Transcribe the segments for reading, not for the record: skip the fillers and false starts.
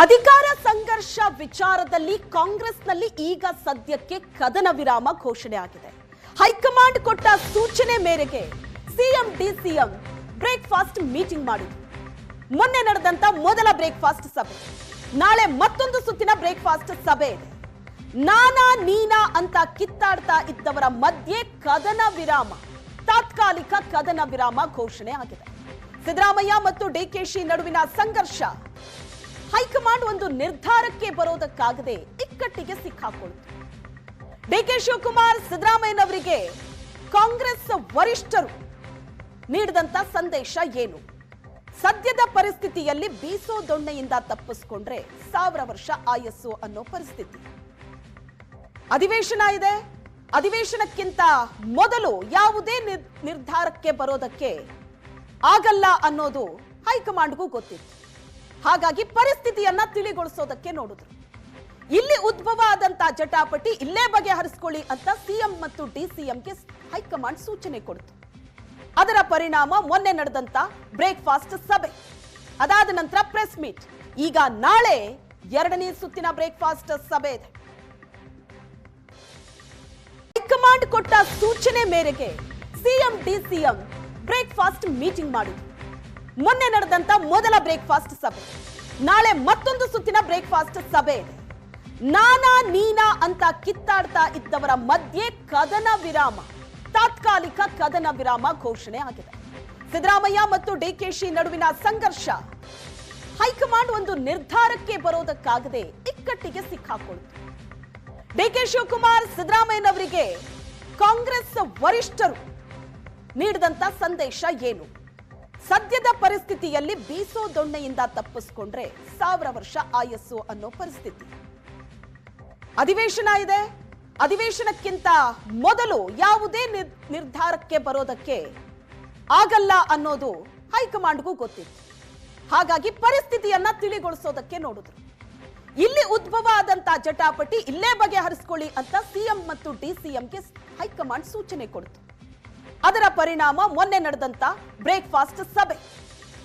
ಅಧಿಕಾರ ಸಂಘರ್ಷ ವಿಚಾರದಲ್ಲಿ ಕಾಂಗ್ರೆಸ್ನಲ್ಲಿ ಈಗ ಸದ್ಯಕ್ಕೆ ಕದನ ವಿರಾಮ ಘೋಷಣೆ ಆಗಿದೆ. ಹೈಕಮಾಂಡ್ ಕೊಟ್ಟ ಸೂಚನೆ ಮೇರೆಗೆ ಸಿಎಂ ಡಿಸಿಎಂ ಬ್ರೇಕ್ಫಾಸ್ಟ್ ಮೀಟಿಂಗ್ ಮಾಡಿದ್ರು. ಮೊನ್ನೆ ನಡೆದಂತ ಮೊದಲ ಬ್ರೇಕ್ಫಾಸ್ಟ್ ಸಭೆ, ನಾಳೆ ಮತ್ತೊಂದು ಸುತ್ತಿನ ಬ್ರೇಕ್ಫಾಸ್ಟ್ ಸಭೆ ಇದೆ. ನಾನಾ ನೀನಾ ಅಂತ ಕಿತ್ತಾಡ್ತಾ ಇದ್ದವರ ಮಧ್ಯೆ ಕದನ ವಿರಾಮ, ತಾತ್ಕಾಲಿಕ ಕದನ ವಿರಾಮ ಘೋಷಣೆ ಆಗಿದೆ. ಸಿದ್ದರಾಮಯ್ಯ ಮತ್ತು ಡಿಕೆಶಿ ನಡುವಿನ ಸಂಘರ್ಷ ಹೈಕಮಾಂಡ್ ಒಂದು ನಿರ್ಧಾರಕ್ಕೆ ಬರೋದಕ್ಕಾಗದೆ ಇಕ್ಕಟ್ಟಿಗೆ ಸಿಕ್ಕಾಕೊಳ್ತು. ಡಿಕೆ ಶಿವಕುಮಾರ್ ಸಿದ್ದರಾಮಯ್ಯನವರಿಗೆ ಕಾಂಗ್ರೆಸ್ ವರಿಷ್ಠರು ನೀಡಿದಂತ ಸಂದೇಶ ಏನು? ಸದ್ಯದ ಪರಿಸ್ಥಿತಿಯಲ್ಲಿ ಬೀಸೋ ದೊಣ್ಣೆಯಿಂದ ತಪ್ಪಿಸ್ಕೊಂಡ್ರೆ 1000 ವರ್ಷ ಆಯಸ್ಸು ಅನ್ನೋ ಪರಿಸ್ಥಿತಿ. ಅಧಿವೇಶನ ಇದೆ, ಅಧಿವೇಶನಕ್ಕಿಂತ ಮೊದಲು ಯಾವುದೇ ನಿರ್ಧಾರಕ್ಕೆ ಬರೋದಕ್ಕೆ ಆಗಲ್ಲ ಅನ್ನೋದು ಹೈಕಮಾಂಡ್ಗೂ ಗೊತ್ತಿತ್ತು. ಹಾಗಾಗಿ ಪರಿಸ್ಥಿತಿಯನ್ನ ತಿಳಿಗೊಳಿಸೋದಕ್ಕೆ ನೋಡಿದ್ರು. ಇಲ್ಲಿ ಉದ್ಭವ ಆದಂತ ಜಟಾಪಟಿ ಇಲ್ಲೇ ಬಗೆಹರಿಸಿಕೊಳ್ಳಿ ಅಂತ ಸಿಎಂ ಮತ್ತು ಡಿಸಿಎಂಗೆ ಹೈಕಮಾಂಡ್ ಸೂಚನೆ ಕೊಡ್ತು. ಅದರ ಪರಿಣಾಮ ಮೊನ್ನೆ ನಡೆದಂತ ಬ್ರೇಕ್ಫಾಸ್ಟ್ ಸಭೆ, ಅದಾದ ನಂತರ ಪ್ರೆಸ್ ಮೀಟ್, ಈಗ ನಾಳೆ 2ನೇ ಸುತ್ತಿನ ಬ್ರೇಕ್ಫಾಸ್ಟ್ ಸಭೆ ಇದೆ. ಹೈಕಮಾಂಡ್ ಕೊಟ್ಟ ಸೂಚನೆ ಮೇರೆಗೆ ಸಿಎಂ ಡಿಸಿಎಂ ಬ್ರೇಕ್ಫಾಸ್ಟ್ ಮೀಟಿಂಗ್ ಮಾಡಿದ್ರು. ಮೊನ್ನೆ ನಡೆದಂತ ಮೊದಲ ಬ್ರೇಕ್ಫಾಸ್ಟ್ ಸಭೆ, ನಾಳೆ ಮತ್ತೊಂದು ಸುತ್ತಿನ ಬ್ರೇಕ್ಫಾಸ್ಟ್ ಸಭೆ ಇದೆ. ನಾನಾ ನೀನಾ ಅಂತ ಕಿತ್ತಾಡ್ತಾ ಇದ್ದವರ ಮಧ್ಯೆ ಕದನ ವಿರಾಮ, ತಾತ್ಕಾಲಿಕ ಕದನ ವಿರಾಮ ಘೋಷಣೆ ಆಗಿದೆ. ಸಿದ್ದರಾಮಯ್ಯ ಮತ್ತು ಡಿಕೆಶಿ ನಡುವಿನ ಸಂಘರ್ಷ ಹೈಕಮಾಂಡ್ ಒಂದು ನಿರ್ಧಾರಕ್ಕೆ ಬರೋದಕ್ಕಾಗದೆ ಇಕ್ಕಟ್ಟಿಗೆ ಸಿಕ್ಕಾಕೊಳ್ತು. ಡಿಕೆ ಶಿವಕುಮಾರ್ ಸಿದ್ದರಾಮಯ್ಯನವರಿಗೆ ಕಾಂಗ್ರೆಸ್ ವರಿಷ್ಠರು ನೀಡಿದಂತ ಸಂದೇಶ ಏನು? ಸದ್ಯದ ಪರಿಸ್ಥಿತಿಯಲ್ಲಿ ಬೀಸೋ ದೊಣ್ಣೆಯಿಂದ ತಪ್ಪಿಸ್ಕೊಂಡ್ರೆ 1000 ವರ್ಷ ಆಯಸ್ಸು ಅನ್ನೋ ಪರಿಸ್ಥಿತಿ. ಅಧಿವೇಶನ ಇದೆ, ಅಧಿವೇಶನಕ್ಕಿಂತ ಮೊದಲು ಯಾವುದೇ ನಿರ್ಧಾರಕ್ಕೆ ಬರೋದಕ್ಕೆ ಆಗಲ್ಲ ಅನ್ನೋದು ಹೈಕಮಾಂಡ್ಗೂ ಗೊತ್ತಿತ್ತು. ಹಾಗಾಗಿ ಪರಿಸ್ಥಿತಿಯನ್ನ ತಿಳಿಗೊಳಿಸೋದಕ್ಕೆ ನೋಡಿದ್ರು. ಇಲ್ಲಿ ಉದ್ಭವ ಆದಂತ ಜಟಾಪಟಿ ಇಲ್ಲೇ ಬಗೆಹರಿಸಿಕೊಳ್ಳಿ ಅಂತ ಸಿಎಂ ಮತ್ತು ಡಿಸಿಎಂಗೆ ಹೈಕಮಾಂಡ್ ಸೂಚನೆ ಕೊಡ್ತು. ಅದರ ಪರಿಣಾಮ ಮೊನ್ನೆ ನಡೆದಂತ ಬ್ರೇಕ್ಫಾಸ್ಟ್ ಸಭೆ,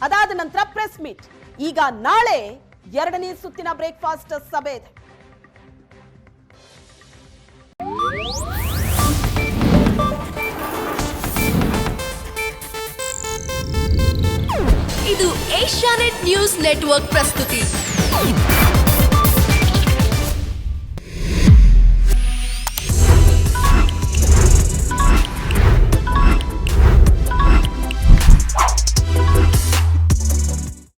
ಅದಾದ ನಂತರ ಪ್ರೆಸ್ ಮೀಟ್, ಈಗ ನಾಳೆ 2ನೇ ಸುತ್ತಿನ ಬ್ರೇಕ್ಫಾಸ್ಟ್ ಸಭೆ ಇದೆ. ಇದು ಏಷ್ಯಾನೆಟ್ ನ್ಯೂಸ್ ನೆಟ್ವರ್ಕ್ ಪ್ರಸ್ತುತಿ.